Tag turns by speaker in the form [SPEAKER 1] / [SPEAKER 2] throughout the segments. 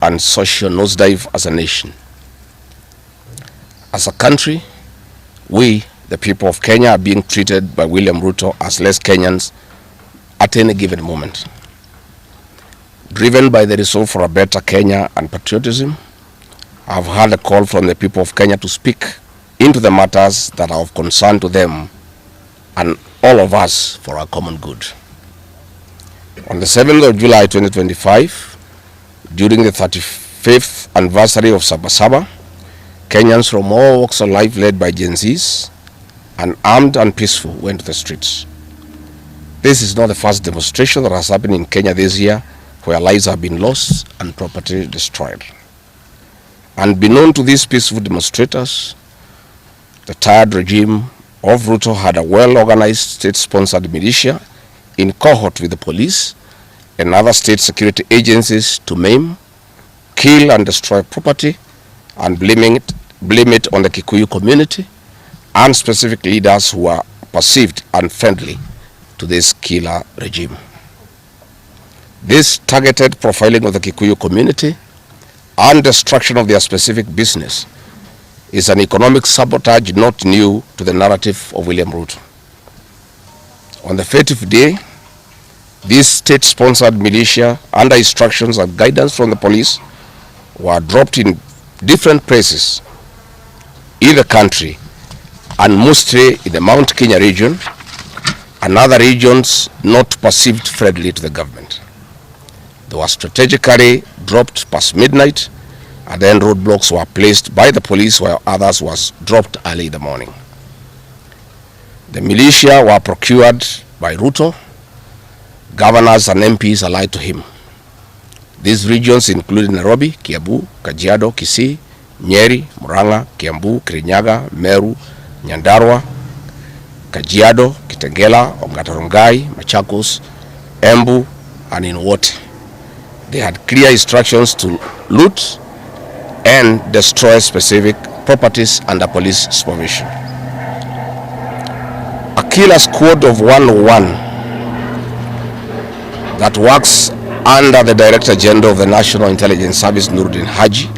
[SPEAKER 1] and social nosedive as a nation. As a country, we, the people of Kenya, are being treated by William Ruto as less Kenyans at any given moment. Driven by the resolve for a better Kenya and patriotism, I have heard a call from the people of Kenya to speak into the matters that are of concern to them and all of us for our common good. On the 7th of July 2025, during the 35th anniversary of Sabasaba, Kenyans from all walks of life, led by Gen Zs, and armed and peaceful, went to the streets. This is not the first demonstration that has happened in Kenya this year, where lives have been lost and property destroyed. Unbeknown to these peaceful demonstrators, the tired regime of Ruto had a well-organized state-sponsored militia in cohort with the police and other state security agencies to maim, kill and destroy property, and blame it on the Kikuyu community and specific leaders who are perceived unfriendly to this killer regime. This targeted profiling of the Kikuyu community and destruction of their specific business is an economic sabotage not new to the narrative of William Ruto. On the 30th day, this state-sponsored militia, under instructions and guidance from the police, were dropped in different places in the country, and mostly in the Mount Kenya region and other regions not perceived friendly to the government. They were strategically dropped past midnight, and then roadblocks were placed by the police while others was dropped early in the morning. The militia were procured by Ruto, governors and MPs allied to him. These regions include Nairobi, Kiambu, Kajiado, Kisii, Nyeri, Murang'a, Kiambu, Kirinyaga, Meru, Nyandarua, Kajiado, Kitengela, Ongata-Rongai, Machakos, Embu, and in Wote. They had clear instructions to loot and destroy specific properties under police supervision. A killer squad of 101 that works under the Director General of the National Intelligence Service, Nuruddin Haji,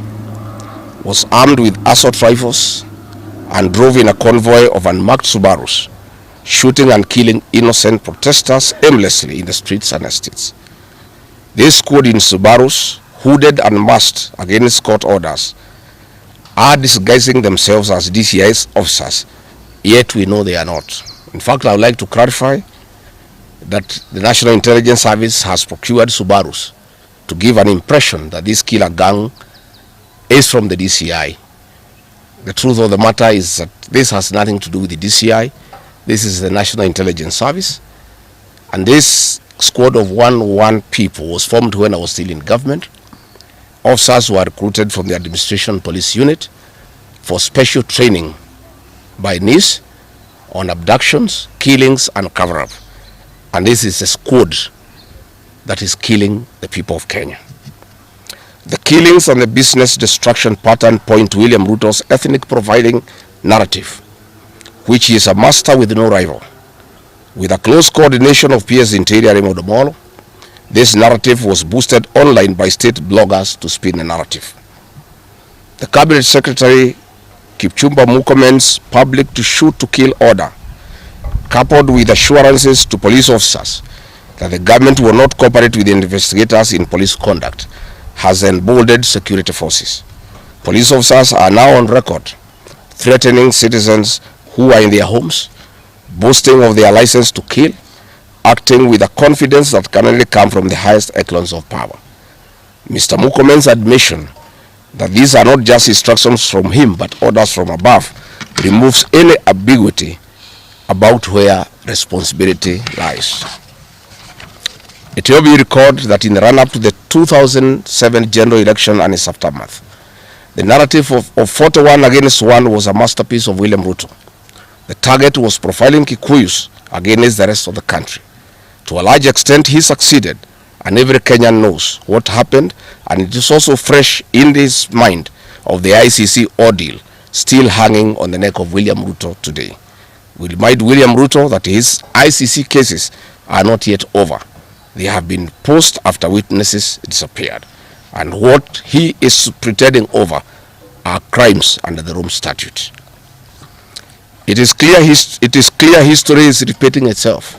[SPEAKER 1] was armed with assault rifles and drove in a convoy of unmarked Subarus, shooting and killing innocent protesters aimlessly in the streets and estates. This squad in Subarus, hooded and masked against court orders, are disguising themselves as DCI's officers, yet we know they are not. In fact, I would like to clarify that the National Intelligence Service has procured Subarus to give an impression that this killer gang is from the DCI. The truth of the matter is that this has nothing to do with the DCI. This is the National Intelligence Service, and this squad of 101 people was formed when I was still in government. Officers were recruited from the Administration Police Unit for special training by NIS on abductions, killings, and cover-up. And this is a squad that is killing the people of Kenya. The killings and the business destruction pattern point to William Ruto's ethnic profiling narrative, which he is a master with no rival. With a close coordination of PS Interior Imodamolo, this narrative was boosted online by state bloggers to spin a narrative. The Cabinet Secretary Kipchumba Murkomen's public to shoot to kill order, coupled with assurances to police officers that the government will not cooperate with the investigators in police conduct, has emboldened security forces. Police officers are now on record threatening citizens who are in their homes, boasting of their license to kill, acting with a confidence that can only come from the highest echelons of power. Mr. Murkomen's admission that these are not just instructions from him but orders from above removes any ambiguity about where responsibility lies. It will be recalled that in the run-up to the 2007 general election and its aftermath, the narrative of 41 against 1 was a masterpiece of William Ruto. The target was profiling Kikuyus against the rest of the country. To a large extent, he succeeded, and every Kenyan knows what happened, and it is also fresh in his mind of the ICC ordeal still hanging on the neck of William Ruto today. We remind William Ruto that his ICC cases are not yet over. They have been paused after witnesses disappeared. and what he is pretending over are crimes under the Rome Statute. It is clear history is repeating itself,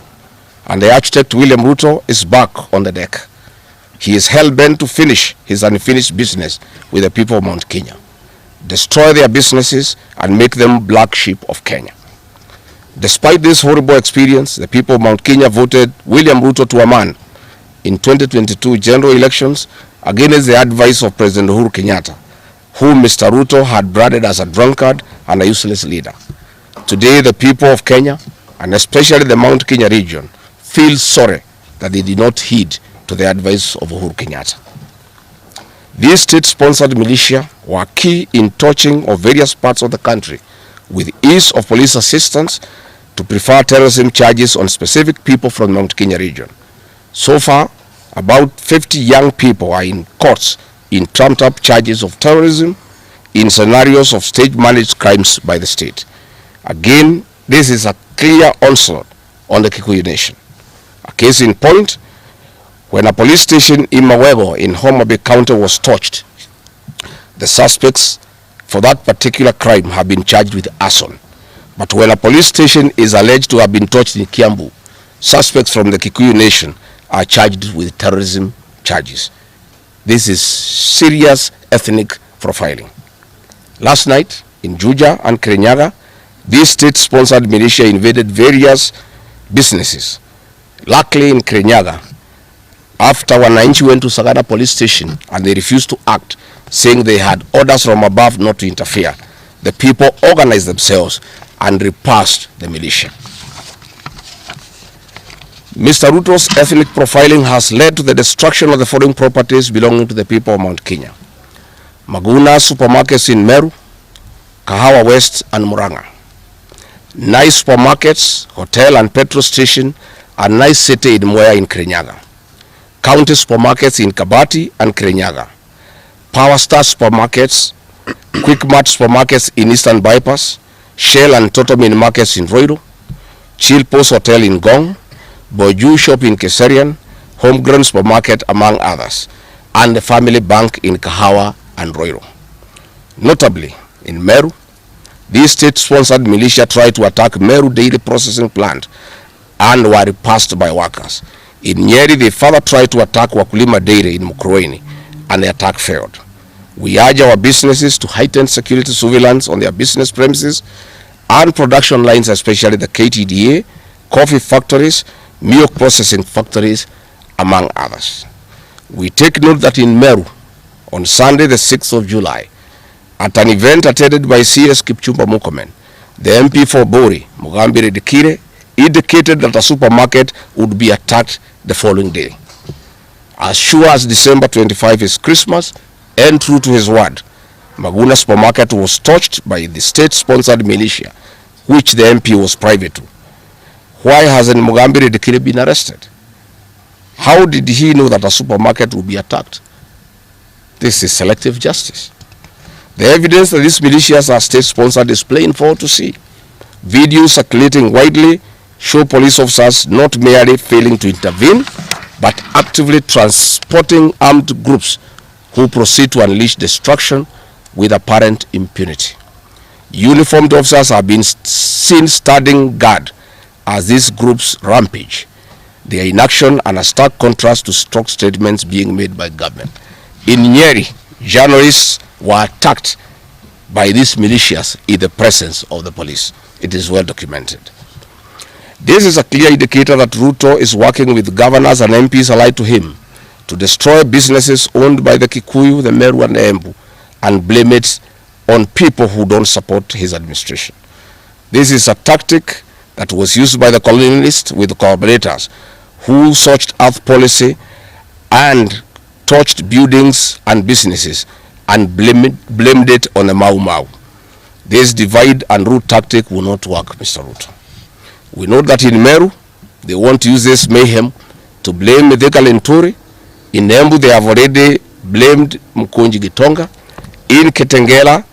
[SPEAKER 1] and the architect William Ruto is back on the deck. He is hell-bent to finish his unfinished business with the people of Mount Kenya, destroy their businesses and make them black sheep of Kenya. Despite this horrible experience, the people of Mount Kenya voted William Ruto to a man in 2022 general elections against the advice of President Uhuru Kenyatta, whom Mr. Ruto had branded as a drunkard and a useless leader. Today, the people of Kenya, and especially the Mount Kenya region, feel sorry that they did not heed to the advice of Uhuru Kenyatta. These state-sponsored militia were key in touching of various parts of the country with ease of police assistance to prefer terrorism charges on specific people from the Mount Kenya region. So far, about 50 young people are in courts in trumped-up charges of terrorism in scenarios of state-managed crimes by the state. Again, this is a clear onslaught on the Kikuyu nation. A case in point, when a police station in Wewe in Homa Bay County was torched, the suspects for that particular crime have been charged with arson. But when a police station is alleged to have been torched in Kiambu, suspects from the Kikuyu nation are charged with terrorism charges. This is serious ethnic profiling. Last night in Kuja and Kirinyaga, these state-sponsored militia invaded various businesses. Luckily in Kirinyaga, after wananchi went to Sagana police station and they refused to act, saying they had orders from above not to interfere, the people organized themselves and repulsed the militia. Mr. Ruto's ethnic profiling has led to the destruction of the foreign properties belonging to the people of Mount Kenya. Maguna supermarkets in Meru, Kahawa West and Muranga. Nice supermarkets, hotel and petrol station, and nice city in Mwea in Kirinyaga. County supermarkets in Kabati and Kirinyaga. Power Star supermarkets, Quick Mart supermarkets in Eastern Bypass, Shell and Totomin markets in Roiro, Chill Post Hotel in Gong, Boju Shop in Keserian, Homegrown Supermarket among others, and the Family Bank in Kahawa and Roiro. Notably, in Meru, these state-sponsored militia tried to attack Meru Dairy Processing Plant and were repulsed by workers. In Nyeri, they further tried to attack Wakulima Dairy in Mukurweini, and the attack failed. We urge our businesses to heighten security surveillance on their business premises and production lines, especially the KTDA, coffee factories, milk processing factories, among others. We take note that in Meru, on Sunday the 6th of July, at an event attended by CS Kipchumba Murkomen, the MP for Bori, Mugambire Dikire, indicated that a supermarket would be attacked the following day. As sure as December 25 is Christmas, and true to his word, Maguna supermarket was touched by the state-sponsored militia, which the MP was private to. Why hasn't Mugambire Dikire been arrested? How did he know that a supermarket would be attacked? This is selective justice. The evidence that these militias are state-sponsored is plain for all to see. Videos circulating widely show police officers not merely failing to intervene, but actively transporting armed groups who proceed to unleash destruction with apparent impunity. Uniformed officers have been seen standing guard as these groups rampage. They are in action and a stark contrast to strong statements being made by government. In Nyeri, journalists were attacked by these militias in the presence of the police. It is well documented. This is a clear indicator that Ruto is working with governors and MPs allied to him to destroy businesses owned by the Kikuyu, the Meru and the Embu, and blame it on people who don't support his administration. This is a tactic that was used by the colonialists with collaborators who searched earth policy and touched buildings and businesses and blamed it on the Mau Mau. This divide and rule tactic will not work, Mr. Ruto. We know that in Meru, they want to use this mayhem to blame Mithika Linturi. In Embu, they have already blamed Mkonji Gitonga. In Kitengela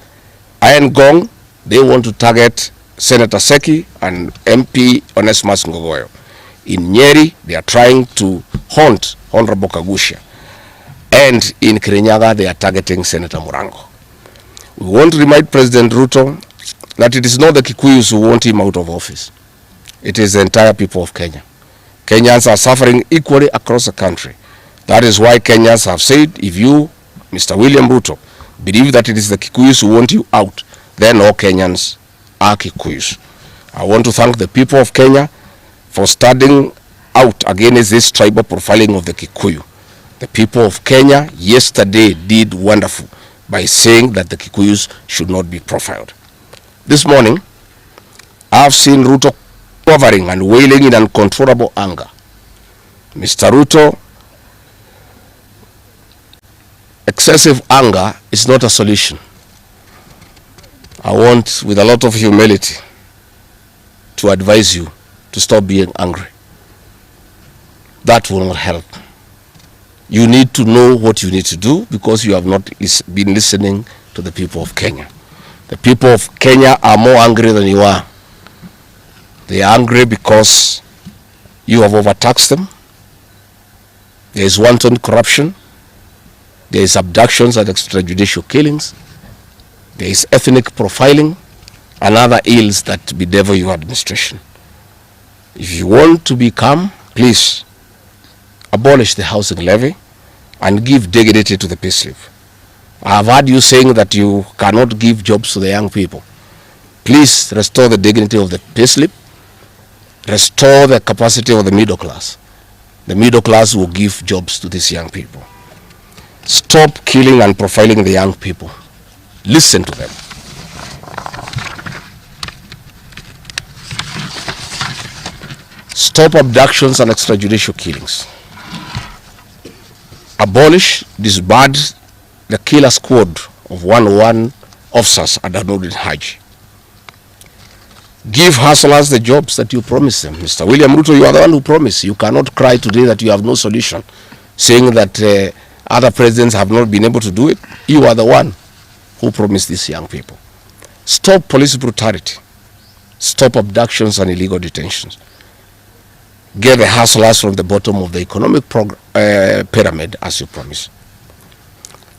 [SPEAKER 1] and Gong, they want to target Senator Seki and MP Onesmus Ngogoyo. In Nyeri, they are trying to haunt Honorable Kagusha. And in Kirinyaga, they are targeting Senator Murango. We want to remind President Ruto that it is not the Kikuyus who want him out of office. It is the entire people of Kenya. Kenyans are suffering equally across the country. That is why Kenyans have said, if you, Mr. William Ruto, believe that it is the Kikuyus who want you out, then all Kenyans are Kikuyus. I want to thank the people of Kenya for standing out against this tribal profiling of the Kikuyu. The people of Kenya yesterday did wonderful by saying that the Kikuyus should not be profiled. This morning, I have seen Ruto quivering and wailing in uncontrollable anger. Mr. Ruto, excessive anger is not a solution. I want, with a lot of humility, to advise you to stop being angry. That will not help. You need to know what you need to do because you have not been listening to the people of Kenya. The people of Kenya are more angry than you are. They are angry because you have overtaxed them. There is wanton corruption. There is abductions and extrajudicial killings. There is ethnic profiling and other ills that bedevil your administration. If you want to be calm, please abolish the housing levy and give dignity to the payslip. I have heard you saying that you cannot give jobs to the young people. Please restore the dignity of the payslip. Restore the capacity of the middle class. The middle class will give jobs to these young people. Stop killing and profiling the young people. Listen to them. Stop abductions and extrajudicial killings. Abolish, disband the killer squad of 101 officers at Nurdin Haji. Give hustlers the jobs that you promised them. Mr. William Ruto, you are the one who promised. You cannot cry today that you have no solution, saying that other presidents have not been able to do it. You are the one who promised these young people. Stop police brutality. Stop abductions and illegal detentions. Get the hustlers from the bottom of the economic pyramid as you promised.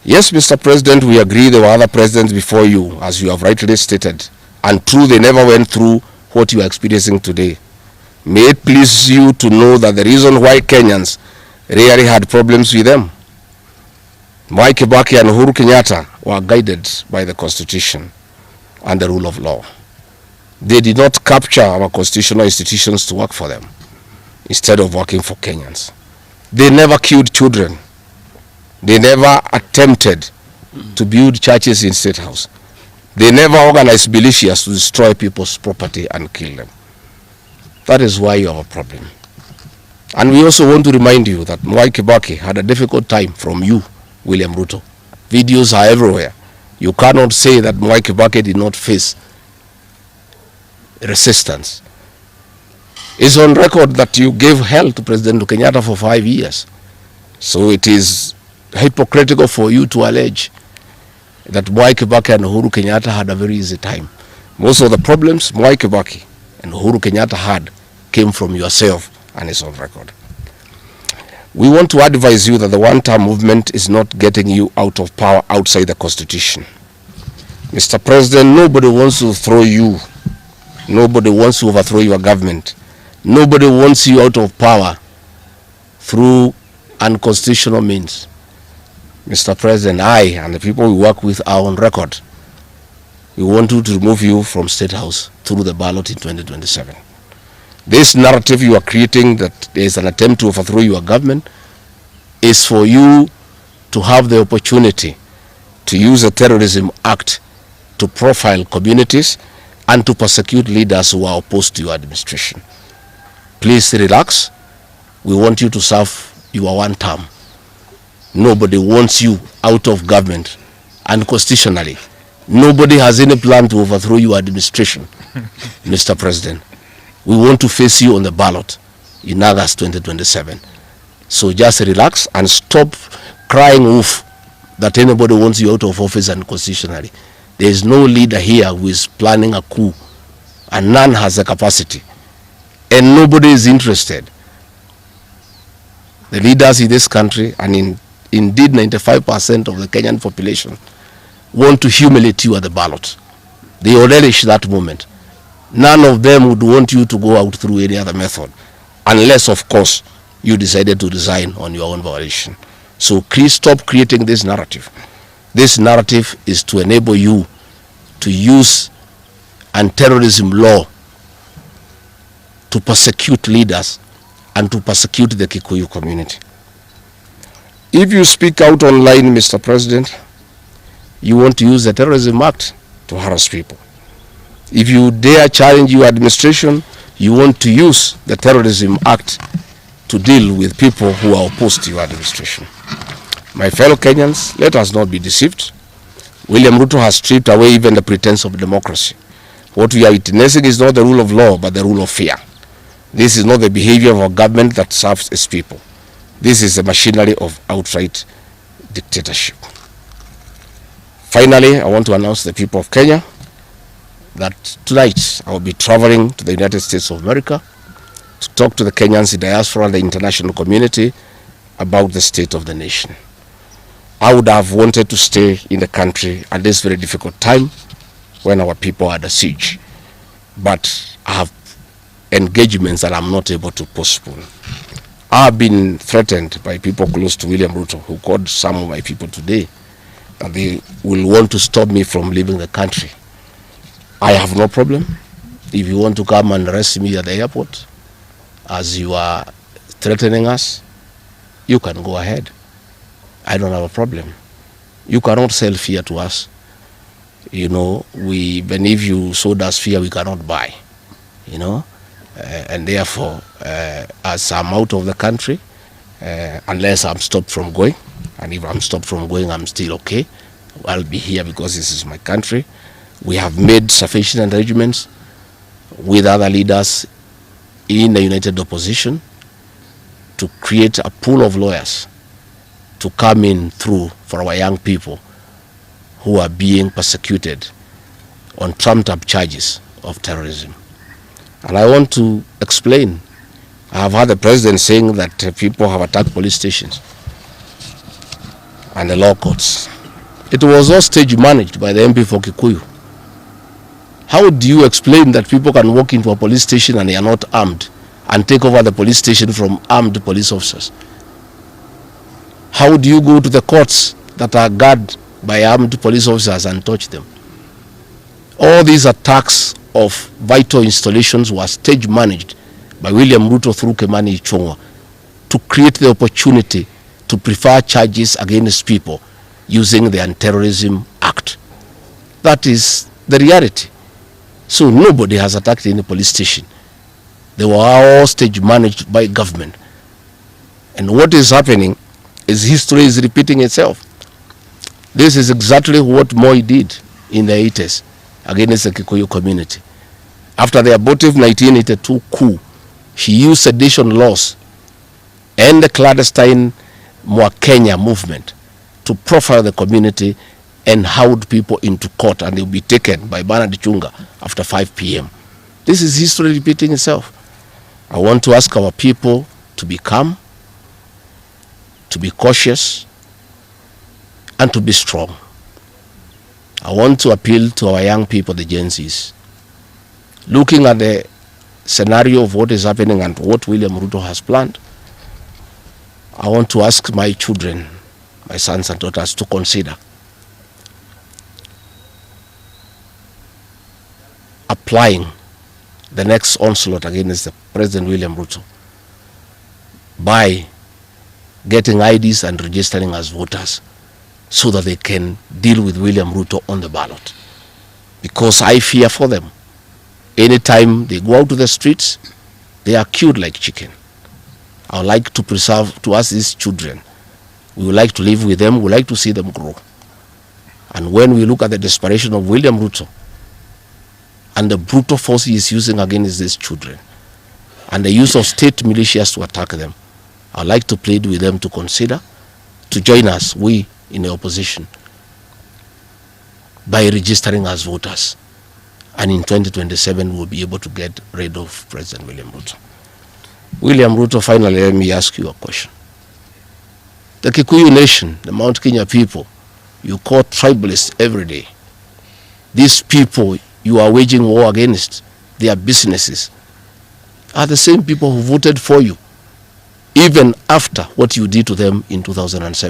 [SPEAKER 1] Yes, Mr. President, we agree there were other presidents before you, as you have rightly stated, and true, they never went through what you are experiencing today. May it please you to know that the reason why Kenyans rarely had problems with them, Mwai Kibaki and Uhuru Kenyatta were guided by the Constitution and the rule of law. They did not capture our constitutional institutions to work for them, instead of working for Kenyans. They never killed children. They never attempted to build churches in State House. They never organized militias to destroy people's property and kill them. That is why you have a problem. And we also want to remind you that Mwai Kibaki had a difficult time from you, William Ruto. Videos are everywhere. You cannot say that Mwai Kibaki did not face resistance. It's on record that you gave hell to President Kenyatta for 5 years. So it is hypocritical for you to allege that Mwai Kibaki and Uhuru Kenyatta had a very easy time. Most of the problems Mwai Kibaki and Uhuru Kenyatta had came from yourself, and it's on record. We want to advise you that the one-term movement is not getting you out of power outside the Constitution. Mr. President, nobody wants to throw you. Nobody wants to overthrow your government. Nobody wants you out of power through unconstitutional means. Mr. President, I and the people we work with are on record. We want to remove you from State House through the ballot in 2027. This narrative you are creating that there is an attempt to overthrow your government is for you to have the opportunity to use the Terrorism Act to profile communities and to persecute leaders who are opposed to your administration. Please relax. We want you to serve your one term. Nobody wants you out of government, and constitutionally, nobody has any plan to overthrow your administration, Mr. President. We want to face you on the ballot in August 2027. So just relax and stop crying wolf that anybody wants you out of office unconstitutionally. There is no leader here who is planning a coup, and none has the capacity, and nobody is interested. The leaders in this country and in indeed 95% of the Kenyan population want to humiliate you at the ballot. They will relish that moment. None of them would want you to go out through any other method, unless, of course, you decided to resign on your own volition. So please stop creating this narrative. This narrative is to enable you to use anti-terrorism law to persecute leaders and to persecute the Kikuyu community. If you speak out online, Mr. President, you want to use the Terrorism Act to harass people. If you dare challenge your administration, you want to use the Terrorism Act to deal with people who are opposed to your administration. My fellow Kenyans, let us not be deceived. William Ruto has stripped away even the pretense of democracy. What we are witnessing is not the rule of law, but the rule of fear. This is not the behavior of a government that serves its people. This is the machinery of outright dictatorship. Finally, I want to announce to the people of Kenya that tonight I will be traveling to the United States of America to talk to the Kenyans in diaspora and the international community about the state of the nation. I would have wanted to stay in the country at this very difficult time when our people are under siege, but I have engagements that I'm not able to postpone. I have been threatened by people close to William Ruto, who called some of my people today, and they will want to stop me from leaving the country. I have no problem. If you want to come and arrest me at the airport, as you are threatening us, you can go ahead. I don't have a problem. You cannot sell fear to us. You know, even if you sold us fear, we cannot buy. You know, and therefore, as I'm out of the country, unless I'm stopped from going, and if I'm stopped from going, I'm still okay. I'll be here because this is my country. We have made sufficient arrangements with other leaders in the united opposition to create a pool of lawyers to come in through for our young people who are being persecuted on trumped-up charges of terrorism. And I want to explain. I have heard the president saying that people have attacked police stations and the law courts. It was all stage managed by the MP for Kikuyu. How do you explain that people can walk into a police station and they are not armed and take over the police station from armed police officers? How do you go to the courts that are guarded by armed police officers and touch them? All these attacks of vital installations were stage managed by William Ruto through Kimani Ichung'wa to create the opportunity to prefer charges against people using the Anti-Terrorism Act. That is the reality. So nobody has attacked any police station. They were all stage managed by government. And what is happening is history is repeating itself. This is exactly what Moi did in the 80s against the Kikuyu community. After the abortive 1982 coup, he used sedition laws and the clandestine Kenya movement to profile the community and hound people into court, and they will be taken by Bernard Chunga after 5 p.m. This is history repeating itself. I want to ask our people to be calm, to be cautious, and to be strong. I want to appeal to our young people, the Gen Zs. Looking at the scenario of what is happening and what William Ruto has planned, I want to ask my children, my sons and daughters, to consider applying the next onslaught against the President William Ruto by getting IDs and registering as voters so that they can deal with William Ruto on the ballot. Because I fear for them. Anytime they go out to the streets, they are killed like chicken. I would like to preserve to us these children. We would like to live with them. We would like to see them grow. And when we look at the desperation of William Ruto and the brutal force he is using against these children and the use of state militias to attack them, I would like to plead with them to consider to join us, we in the opposition, by registering as voters. And in 2027, we'll be able to get rid of President William Ruto. William Ruto, finally, let me ask you a question. The Kikuyu nation, the Mount Kenya people, you call tribalists every day. These people you are waging war against, their businesses, are the same people who voted for you, even after what you did to them in 2007.